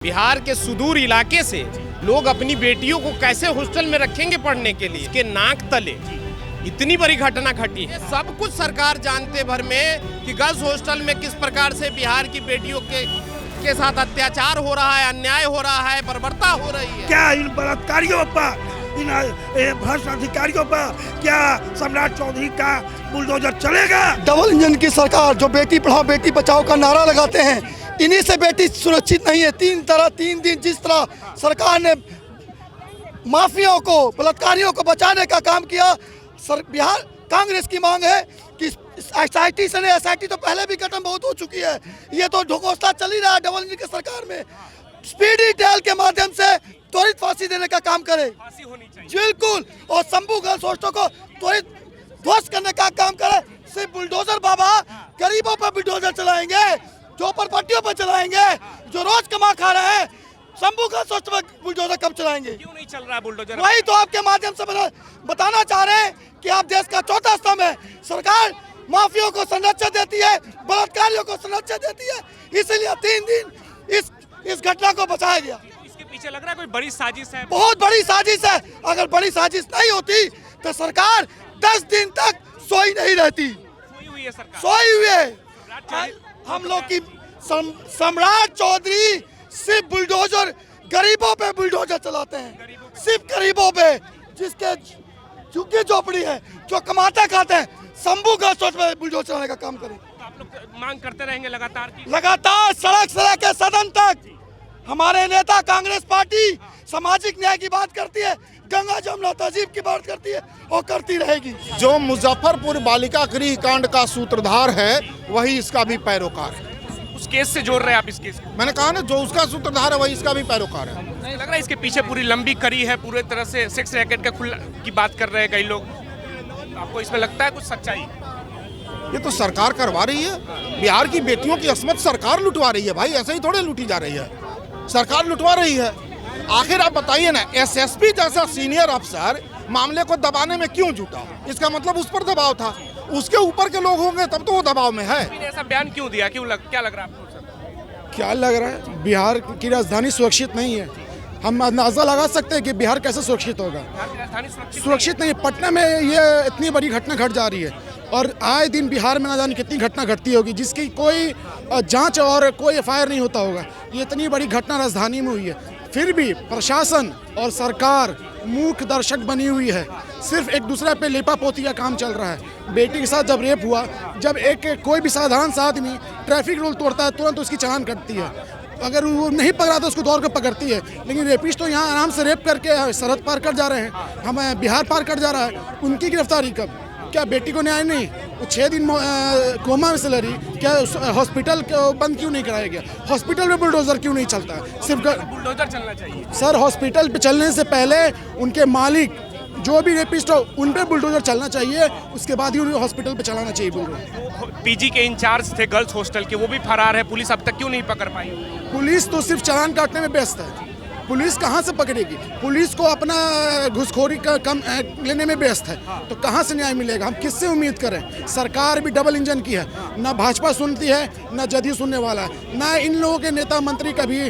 बिहार के सुदूर इलाके से लोग अपनी बेटियों को कैसे हॉस्टल में रखेंगे पढ़ने के लिए, इसके नाक तले इतनी बड़ी घटना घटी है। सब कुछ सरकार जानते भर में कि गर्ल्स हॉस्टल में किस प्रकार से बिहार की बेटियों के साथ अत्याचार हो रहा है, अन्याय हो रहा है, बर्बरता हो रही है। क्या इन बलात्कारियों पर, इन भ्रष्ट अधिकारियों पर क्या सम्राट चौधरी का बुलडोजर चलेगा? डबल इंजन की सरकार जो बेटी पढ़ाओ बेटी बचाओ का नारा लगाते हैं, इन्हीं से बेटी सुरक्षित नहीं है। तीन दिन जिस तरह सरकार ने माफियाओं को, बलात्कारियों को बचाने का काम किया, बिहार कांग्रेस की मांग है कि एसआईटी से नहीं, एसआईटी तो पहले भी खत्म बहुत हो चुकी है, ये तो ढकोसला चल ही रहा है डबल इंजन की सरकार में। स्पीडी ट्रायल के माध्यम से त्वरित फांसी देने का काम करे, फांसी होनी चाहिए बिल्कुल, और शंभू गर्ल्स हॉस्टल को त्वरित ध्वस्त करने का काम करे। सिर्फ बुलडोजर बाबा गरीबों पर बुलडोजर चलाएंगे, झोपड़पट्टियों पर चलाएंगे, जो रोज कमा खा रहे हैं। शंभू गर्ल्स हॉस्टल पर बुलडोजर कब चलाएंगे? क्यों नहीं चल रहा है बुलडोजर? वही तो आपके माध्यम से बताना चाह रहे हैं कि आप देश का चौथा स्तंभ है। सरकार माफियों को संरक्षण देती है, बलात्कारियों को संरक्षण देती है, इसीलिए 3 दिन इस घटना को बचाया गया। इसके पीछे लग रहा है कोई बड़ी साजिश है। बहुत बड़ी साजिश है। अगर बड़ी साजिश नहीं होती तो सरकार 10 दिन तक सोई नहीं रहती। सोई हुई है सरकार, सोई हुई है। हम लोग की सम्राट चौधरी सिर्फ बुलडोजर, गरीबों पे बुलडोजर चलाते हैं, सिर्फ गरीबों पे, जिसके झुग्गी झोपड़ी है, जो कमाते खाते हैं। शंभू गर्ल्स हॉस्टल पे बुलडोजर चलाने का काम करें। तो आप लोग मांग करते रहेंगे लगातार सड़क से लेकर सदन तक। हमारे नेता कांग्रेस पार्टी सामाजिक न्याय की बात करती है, गंगा जमुना तहजीब की बात करती है और करती रहेगी। जो मुजफ्फरपुर बालिका गृह कांड का सूत्रधार है वही इसका भी पैरोकार है। उस केस से जोड़ रहे हैं आप इस केस को? मैंने कहा ना, जो उसका सूत्रधार है वही इसका भी पैरोकार है। लग रहा है इसके पीछे पूरी लंबी कड़ी है, पूरे तरह से सेक्स रैकेट का खुला की बात कर रहे हैं कई लोग। आपको इसमें लगता है कुछ सच्चाई? ये तो सरकार करवा रही है। बिहार की बेटियों की असमत सरकार लुटवा रही है भाई, ऐसे ही थोड़े लूटी जा रही है, सरकार लुटवा रही है। आखिर आप बताइए ना, एसएसपी जैसा सीनियर अफसर मामले को दबाने में क्यों जुटा? इसका मतलब उस पर दबाव था, उसके ऊपर के लोग होंगे तब तो वो दबाव में है। ऐसा बयान क्यों दिया? क्या लग रहा है आपको? क्या लग रहा है? बिहार की राजधानी सुरक्षित नहीं है। हम अंदाजा लगा सकते हैं कि बिहार कैसे सुरक्षित होगा। सुरक्षित नहीं। पटना में ये इतनी बड़ी घटना घट जा रही है और आए दिन बिहार में ना जाने कितनी घटना घटती होगी जिसकी कोई जांच और कोई एफआईआर नहीं होता होगा। ये इतनी बड़ी घटना राजधानी में हुई है, फिर भी प्रशासन और सरकार मूक दर्शक बनी हुई है। सिर्फ एक दूसरे पे लेपा पोती का काम चल रहा है। बेटी के साथ जब रेप हुआ, जब कोई भी साधारण सा आदमी ट्रैफिक रूल तोड़ता है तुरंत उसकी चालान कटती है। अगर वो नहीं पकड़ा तो उसको दौड़ कर पकड़ती है। लेकिन रेपिस्ट तो यहाँ आराम से रेप करके सरहद पार कर जा रहे हैं, हमें बिहार पार कर जा रहा है। उनकी गिरफ्तारी कब? क्या बेटी को न्याय नहीं? वो 6 दिन कोमा में से लड़ी, क्या हॉस्पिटल बंद क्यों नहीं कराया गया? हॉस्पिटल में बुलडोजर क्यों नहीं चलता है? सिर्फ बुलडोजर चलना चाहिए सर। हॉस्पिटल पे चलने से पहले उनके मालिक जो भी रेपिस्ट हो उन पे बुलडोजर चलना चाहिए, उसके बाद ही उन्हें हॉस्पिटल पे चलाना चाहिए बुलडोजर। पीजी के इंचार्ज थे गर्ल्स हॉस्टल के, वो भी फरार है। पुलिस अब तक क्यों नहीं पकड़ पाई? पुलिस तो सिर्फ चालान काटने में व्यस्त है। पुलिस कहाँ से पकड़ेगी? पुलिस को अपना घुसखोरी का कम लेने में व्यस्त है, तो कहाँ से न्याय मिलेगा? हम किससे उम्मीद करें? सरकार भी डबल इंजन की है, ना भाजपा सुनती है ना जदयू सुनने वाला है, ना इन लोगों के नेता मंत्री कभी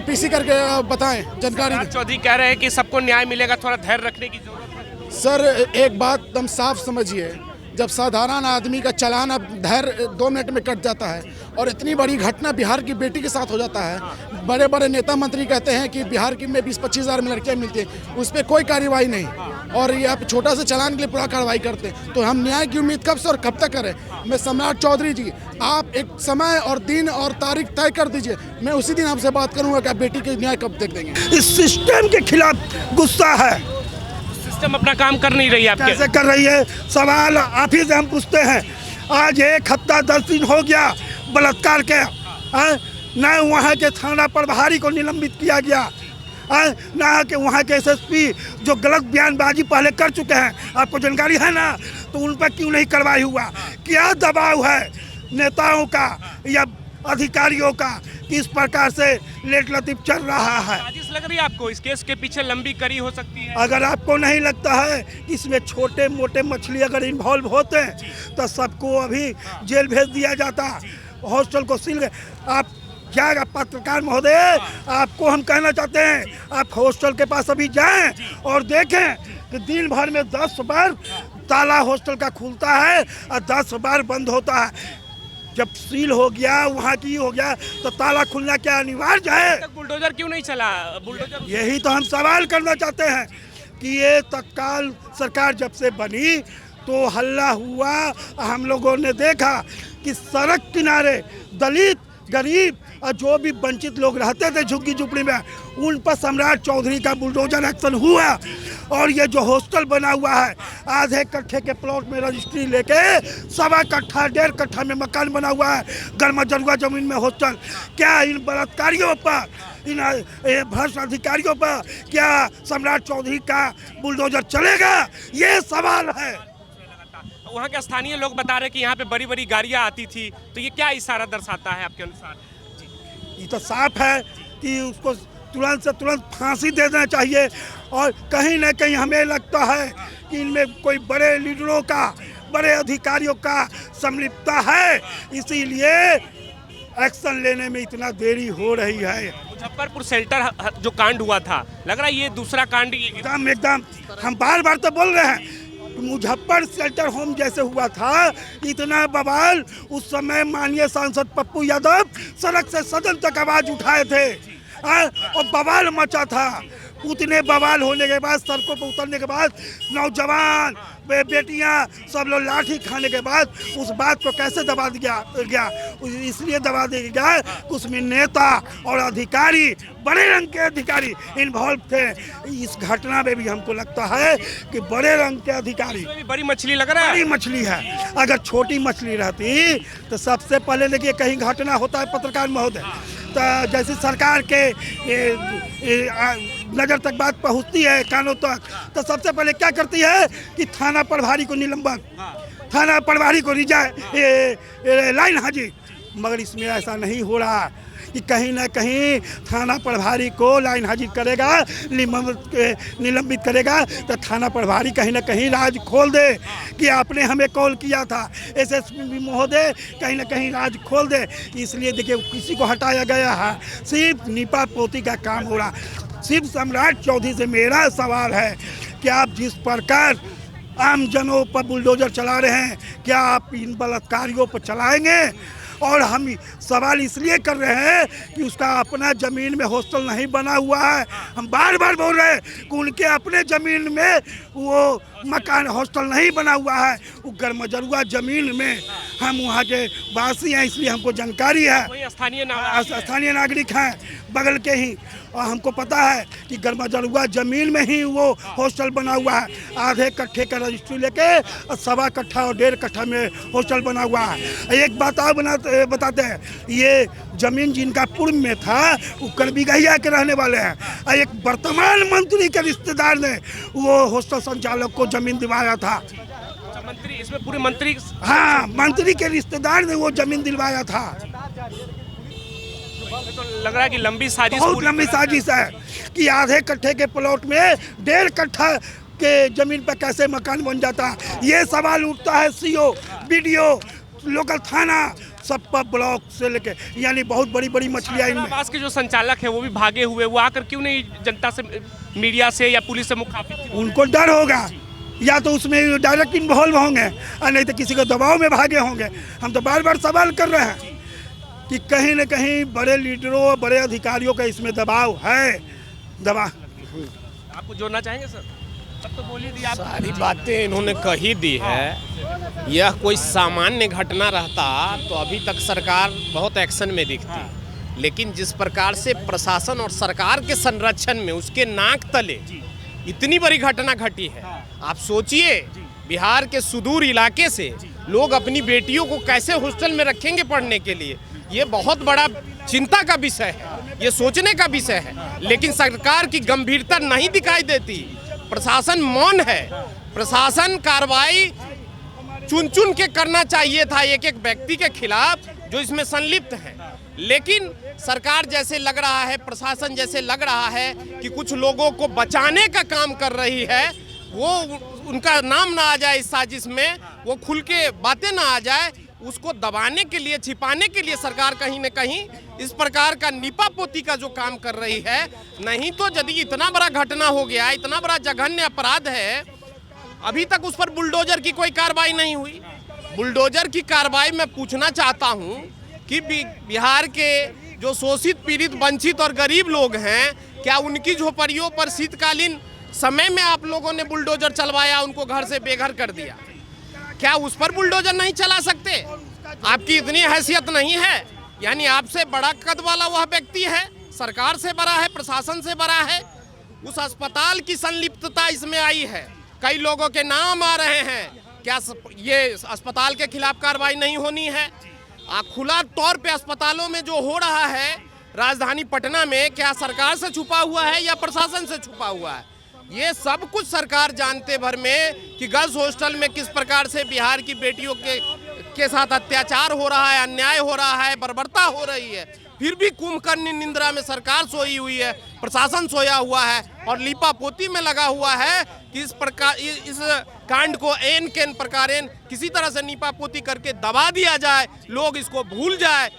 पीसी करके बताएं जानकारी। चौधरी कह रहे हैं कि सबको न्याय मिलेगा, थोड़ा धैर्य रखने की जरूरत है। सर एक बात एकदम साफ समझिए, जब साधारण आदमी का चालान अब धैर्य 2 मिनट में कट जाता है और इतनी बड़ी घटना बिहार की बेटी के साथ हो जाता है, बड़े बड़े नेता मंत्री कहते हैं कि बिहार की में 20-25 हज़ार में लड़कियां मिलती हैं, उस पर कोई कार्रवाई नहीं, और ये आप छोटा सा चालान के लिए पूरा कार्रवाई करते हैं, तो हम न्याय की उम्मीद कब से और कब तक करें? मैं सम्राट चौधरी जी, आप एक समय और दिन और तारीख तय कर दीजिए, मैं उसी दिन आपसे बात करूँगा कि आप बेटी के न्याय कब तक देंगे। इस सिस्टम के खिलाफ गुस्सा है। सिस्टम अपना काम कर नहीं रही है। कैसे कर रही है? सवाल आप ही से हम पूछते हैं। आज 1 हफ्ता 10 दिन हो गया बलात्कार के, न वहाँ के थाना प्रभारी को निलंबित किया गया, न कि वहाँ के एसएसपी जो गलत बयानबाजी पहले कर चुके हैं, आपको जानकारी है ना, तो उन पर क्यों नहीं कार्रवाई हुआ? क्या दबाव है नेताओं का या अधिकारियों का कि इस प्रकार से लेट लतीफ चल रहा है? साजिश लग रही है आपको? इस केस के पीछे लंबी कड़ी हो सकती है? अगर आपको नहीं लगता है कि इसमें छोटे मोटे मछली अगर इन्वॉल्व होते हैं तो सबको अभी जेल भेज दिया जाता, हॉस्टल को सील। आप क्या पत्रकार महोदय, आपको हम कहना चाहते हैं, आप हॉस्टल के पास अभी जाएं और देखें कि दिन भर में 10 बार ताला हॉस्टल का खुलता है और 10 बार बंद होता है। जब सील हो गया, वहाँ की हो गया, तो ताला खुलना क्या अनिवार्य है? बुलडोजर क्यों नहीं चला? बुलडोजर यही तो हम सवाल करना चाहते हैं कि ये तत्काल सरकार जब से बनी तो हल्ला हुआ। हम लोगों ने देखा कि सड़क किनारे दलित, गरीब और जो भी वंचित लोग रहते थे झुग्गी झुपड़ी में, उन पर सम्राट चौधरी का बुलडोजर एक्शन हुआ। और ये जो हॉस्टल बना हुआ है, आधे कट्ठे के प्लॉट में रजिस्ट्री लेके 1.25 कट्ठा 1.5 कट्ठा में मकान बना हुआ है, गर्मजरुआ जमीन में हॉस्टल। क्या इन बलात्कारियों पर, इन भ्रष्ट अधिकारियों पर क्या सम्राट चौधरी का बुलडोजर चलेगा? ये सवाल है। वहाँ के स्थानीय लोग बता रहे कि यहाँ पे बड़ी बड़ी गाड़ियाँ आती थी, तो ये क्या इशारा दर्शाता है आपके अनुसार? ये तो साफ है कि उसको तुरंत से तुरंत फांसी दे देना चाहिए। और कहीं न कहीं हमें लगता है कि इनमें कोई बड़े लीडरों का, बड़े अधिकारियों का सम्मिलितता है, इसीलिए एक्शन लेने में इतना देरी हो रही है। मुजफ्फरपुर शेल्टर जो कांड हुआ था, लग रहा है ये दूसरा कांड। एकदम हम बार बार तो बोल रहे हैं, मुजफ्फर शेल्टर होम जैसे हुआ था, इतना बवाल उस समय माननीय सांसद पप्पू यादव सड़क से सदन तक आवाज उठाए थे और बवाल मचा था। उतने बवाल होने के बाद, सड़कों पर उतरने के बाद, नौजवान बेटियां सब लोग लाठी खाने के बाद उस बात को कैसे दबा दिया गया? इसलिए दबा दिया गया उसमें नेता और अधिकारी, बड़े रंग के अधिकारी इन्वॉल्व थे। इस घटना में भी हमको लगता है कि बड़े रंग के अधिकारी, बड़ी मछली लग रहा है। बड़ी मछली है। अगर छोटी मछली रहती तो सबसे पहले देखिए कहीं घटना होता है पत्रकार महोदय, तो जैसे सरकार के नज़र तक बात पहुंचती है, कानों तक, तो सबसे पहले क्या करती है कि थाना प्रभारी को निलंबन, थाना प्रभारी को लाइन हाजिर। मगर इसमें ऐसा नहीं हो रहा कि कहीं ना कहीं थाना प्रभारी को लाइन हाजिर करेगा, निलंबित करेगा, तो थाना प्रभारी कहीं ना कहीं राज खोल दे कि आपने हमें कॉल किया था, एसएसपी महोदय कहीं ना कहीं राज खोल दे। इसलिए देखिए किसी को हटाया गया है, सिर्फ नीपा पोती का काम हो रहा। सिर्फ सम्राट चौधरी से मेरा सवाल है कि आप जिस प्रकार आम जनों पर बुलडोजर चला रहे हैं, क्या आप इन बलात्कारियों पर चलाएंगे? और हम सवाल इसलिए कर रहे हैं कि उसका अपना ज़मीन में हॉस्टल नहीं बना हुआ है। हम बार बार बोल रहे हैं कि उनके अपने ज़मीन में वो मकान हॉस्टल नहीं बना हुआ है, वो गर्मजरुआ ज़मीन में। हम वहाँ के वासी हैं, इसलिए हमको जानकारी है। स्थानीय नागरिक हैं बगल के ही, और हमको पता है कि गर्मजरुआ ज़मीन में ही वो हॉस्टल बना हुआ है। आधे कट्ठे का रजिस्ट्री लेके और 1.25 कट्ठा और 1.5 कट्ठा में हॉस्टल बना हुआ है। एक बात और बताते हैं, ये ज़मीन जिनका पूर्व में था वो करबिगहिया के रहने वाले हैं, और एक वर्तमान मंत्री के रिश्तेदार ने वो हॉस्टल संचालक को ज़मीन दिलवाया था। मंत्री, इसमें पूरे मंत्री, हाँ, मंत्री के रिश्तेदार ने वो ज़मीन दिलवाया था। तो लग रहा है कि लंबी साजिश, बहुत लंबी साजिश है कि आधे कट्ठे के प्लॉट में 1.5 कट्ठा के ज़मीन पर कैसे मकान बन जाता है। ये सवाल उठता है सीओ, बीडीओ, लोकल थाना, सब पर ब्लॉक से लेके, यानी बहुत बड़ी बड़ी मछलियाँ इनमें। आवास के जो संचालक है वो भी भागे हुए, वो आकर क्यों नहीं जनता से, मीडिया से या पुलिस से मुखातिब? उनको डर होगा, या तो उसमें डायरेक्ट इन्वॉल्व होंगे और नहीं तो किसी को दबाव में भागे होंगे। हम तो बार बार सवाल कर रहे हैं कि कहीं न कहीं बड़े लीडरों, बड़े अधिकारियों का इसमें दबाव है। आपको जोड़ना चाहेंगे सर? तब तो बोली दी आप। सारी बातें इन्होंने कही दी है। यह कोई सामान्य घटना रहता तो अभी तक सरकार बहुत एक्शन में दिखती, लेकिन जिस प्रकार से प्रशासन और सरकार के संरक्षण में उसके नाक तले इतनी बड़ी घटना घटी है। आप सोचिए, बिहार के सुदूर इलाके से लोग अपनी बेटियों को कैसे हॉस्टल में रखेंगे पढ़ने के लिए? ये बहुत बड़ा चिंता का विषय है, ये सोचने का विषय है। लेकिन सरकार की गंभीरता नहीं दिखाई देती, प्रशासन मौन है। प्रशासन कार्रवाई चुन चुन के करना चाहिए था एक एक व्यक्ति के खिलाफ जो इसमें संलिप्त है, लेकिन सरकार जैसे लग रहा है, प्रशासन जैसे लग रहा है कि कुछ लोगों को बचाने का काम कर रही है, वो उनका नाम ना आ जाए इस साजिश में, वो खुल के बातें ना आ जाए, उसको दबाने के लिए, छिपाने के लिए सरकार कहीं न कहीं इस प्रकार का नीपापोती का जो काम कर रही है। नहीं तो यदि इतना बड़ा घटना हो गया, इतना बड़ा जघन्य अपराध है, अभी तक उस पर बुलडोजर की कोई कार्रवाई नहीं हुई। बुलडोजर की कार्रवाई मैं पूछना चाहता हूं कि बिहार के जो शोषित, पीड़ित, वंचित और गरीब लोग हैं, क्या उनकी झोपड़ियों पर शीतकालीन समय में आप लोगों ने बुलडोजर चलवाया, उनको घर से बेघर कर दिया? क्या उस पर बुलडोजर नहीं चला सकते? आपकी इतनी हैसियत नहीं है? यानी आपसे बड़ा कद वाला वह व्यक्ति है, सरकार से बड़ा है, प्रशासन से बड़ा है। उस अस्पताल की संलिप्तता इसमें आई है, कई लोगों के नाम आ रहे हैं। क्या ये अस्पताल के खिलाफ कार्रवाई नहीं होनी है? खुला तौर पे अस्पतालों में जो हो रहा है राजधानी पटना में, क्या सरकार से छुपा हुआ है या प्रशासन से छुपा हुआ है? ये सब कुछ सरकार जानते भर में कि गर्ल्स हॉस्टल में किस प्रकार से बिहार की बेटियों के साथ अत्याचार हो रहा है, अन्याय हो रहा है, बर्बरता हो रही है, फिर भी कुंभकर्ण निंद्रा में सरकार सोई हुई है, प्रशासन सोया हुआ है और लीपापोती में लगा हुआ है कि इस प्रकार इस कांड को एन केन प्रकारेन किसी तरह से लीपापोती करके दबा दिया जाए, लोग इसको भूल जाए।